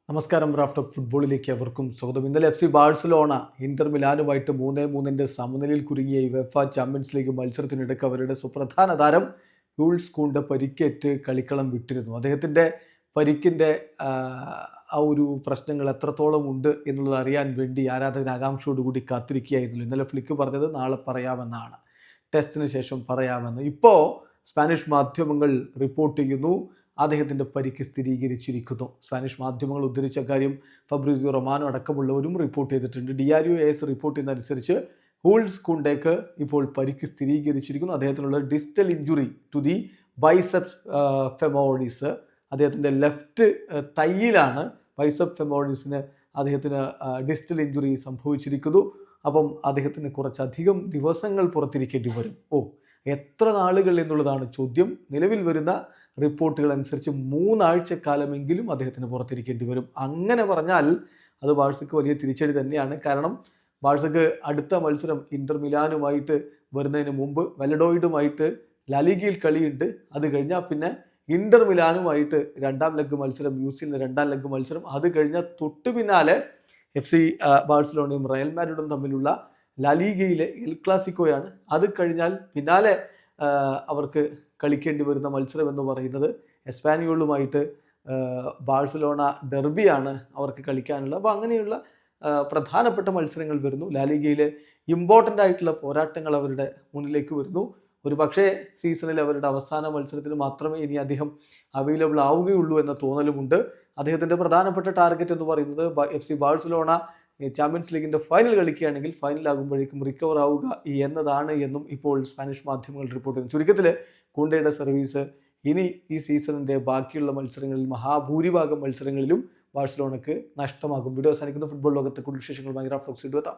നമസ്കാരം. Raf talk ഫുട്ബോളിലേക്ക് അവർക്കും സ്വാഗതം. ഇന്നലെ FC ബാഴ്സലോണ ഇന്റർ മിലാനുമായിട്ട് 3-3 സമനിലയിൽ കുരുങ്ങിയ യുവേഫ ചാമ്പ്യൻസ് ലീഗ് മത്സരത്തിനിടയ്ക്ക് അവരുടെ സുപ്രധാന താരം യൂൾസ് കൂണ്ട പരിക്കേറ്റ് കളിക്കളം വിട്ടിരുന്നു. അദ്ദേഹത്തിൻ്റെ പരിക്കിൻ്റെ ആ ഒരു പ്രശ്നങ്ങൾ എത്രത്തോളം ഉണ്ട് എന്നുള്ളത് അറിയാൻ വേണ്ടി ആരാധകർ ആകാംക്ഷയോടുകൂടി കാത്തിരിക്കുകയായിരുന്നു. ഇന്നലെ ഫ്ലിക്ക് പറഞ്ഞത് നാളെ പറയാമെന്നാണ്, ടെസ്റ്റിന് ശേഷം പറയാമെന്ന്. ഇപ്പോൾ സ്പാനിഷ് മാധ്യമങ്ങൾ റിപ്പോർട്ട് ചെയ്യുന്നു അദ്ദേഹത്തിൻ്റെ പരിക്ക് സ്ഥിരീകരിച്ചിരിക്കുന്നു. സ്പാനിഷ് മാധ്യമങ്ങൾ ഉദ്ധരിച്ച കാര്യം ഫബ്രീസിയോ റൊമാനോ അടക്കമുള്ളവരും റിപ്പോർട്ട് ചെയ്തിട്ടുണ്ട്. ഡിയാരിയോ എസ് റിപ്പോർട്ട് ചെയ്യുന്നതനുസരിച്ച് യൂൾസ് കൂണ്ടയ്ക്ക് ഇപ്പോൾ പരിക്ക് സ്ഥിരീകരിച്ചിരിക്കുന്നു. അദ്ദേഹത്തിനുള്ള distal injury to the biceps femoris, അദ്ദേഹത്തിൻ്റെ ലെഫ്റ്റ് തൈയിലാണ് ബൈസെപ്സ് ഫെമോറിസിന് അദ്ദേഹത്തിന് ഡിസ്റ്റൽ ഇഞ്ചുറി സംഭവിച്ചിരിക്കുന്നു. അപ്പം അദ്ദേഹത്തിന് കുറച്ചധികം ദിവസങ്ങൾ പുറത്തിരിക്കേണ്ടി വരും. എത്ര നാളുകൾ എന്നുള്ളതാണ് ചോദ്യം. നിലവിൽ വരുന്ന റിപ്പോർട്ടുകൾ അനുസരിച്ച് 3 ആഴ്ചക്കാലമെങ്കിലും അദ്ദേഹത്തിന് പുറത്തിരിക്കേണ്ടി വരും. അങ്ങനെ പറഞ്ഞാൽ അത് ബാഴ്സയ്ക്ക് വലിയ തിരിച്ചടി തന്നെയാണ്. കാരണം ബാഴ്സയ്ക്ക് അടുത്ത മത്സരം ഇന്റർ മിലാനുമായിട്ട് വരുന്നതിന് മുമ്പ് വെലഡോയിഡുമായിട്ട് ലാലിഗയിൽ കളിയുണ്ട്. അത് കഴിഞ്ഞാൽ പിന്നെ ഇന്റർ മിലാനുമായിട്ട് 2ാം ലെഗ് മത്സരം, UCL 2ാം ലെഗ് മത്സരം. അത് കഴിഞ്ഞാൽ തൊട്ട് പിന്നാലെ FC ബാഴ്സലോണയും റയൽ മാഡ്രിഡും തമ്മിലുള്ള ലാലിഗയിലെ എൽ ക്ലാസിക്കോയാണ്. അത് കഴിഞ്ഞാൽ പിന്നാലെ അവർക്ക് കളിക്കേണ്ടി വരുന്ന മത്സരം എന്ന് പറയുന്നത് എസ്പാനിയോളുമായിട്ട് ബാഴ്സലോണ ഡെർബിയാണ് അവർക്ക് കളിക്കാനുള്ളത്. അപ്പോൾ അങ്ങനെയുള്ള പ്രധാനപ്പെട്ട മത്സരങ്ങൾ വരുന്നു. ലാലിഗയിലെ ഇമ്പോർട്ടൻ്റ് ആയിട്ടുള്ള പോരാട്ടങ്ങൾ അവരുടെ മുന്നിലേക്ക് വരുന്നു. ഒരു പക്ഷേ സീസണിൽ അവരുടെ അവസാന മത്സരത്തിന് മാത്രമേ ഇനി അദ്ദേഹം അവൈലബിൾ ആവുകയുള്ളൂ എന്ന തോന്നലുമുണ്ട്. അദ്ദേഹത്തിൻ്റെ പ്രധാനപ്പെട്ട ടാർഗറ്റ് എന്ന് പറയുന്നത് FC ബാഴ്സലോണ ചാമ്പ്യൻസ് ലീഗിൻ്റെ ഫൈനൽ കളിക്കുകയാണെങ്കിൽ ഫൈനലാകുമ്പോഴേക്കും റിക്കവർ ആവുക എന്നതാണ് എന്നും ഇപ്പോൾ സ്പാനിഷ് മാധ്യമങ്ങൾ റിപ്പോർട്ട് ചെയ്യുന്നു. ചുരുക്കത്തിൽ കൂണ്ടയുടെ സർവീസ് ഇനി ഈ സീസണിൻ്റെ ബാക്കിയുള്ള മത്സരങ്ങളിൽ മഹാഭൂരിഭാഗം മത്സരങ്ങളിലും ബാഴ്സലോണയ്ക്ക് നഷ്ടമാകും. വീഡിയോ അവസാനിക്കുന്ന ഫുട്ബോൾ ലോകത്തെ കൂടുതൽ വിശേഷങ്ങളുമായി റാഫ് ടോക്സ് എത്താം.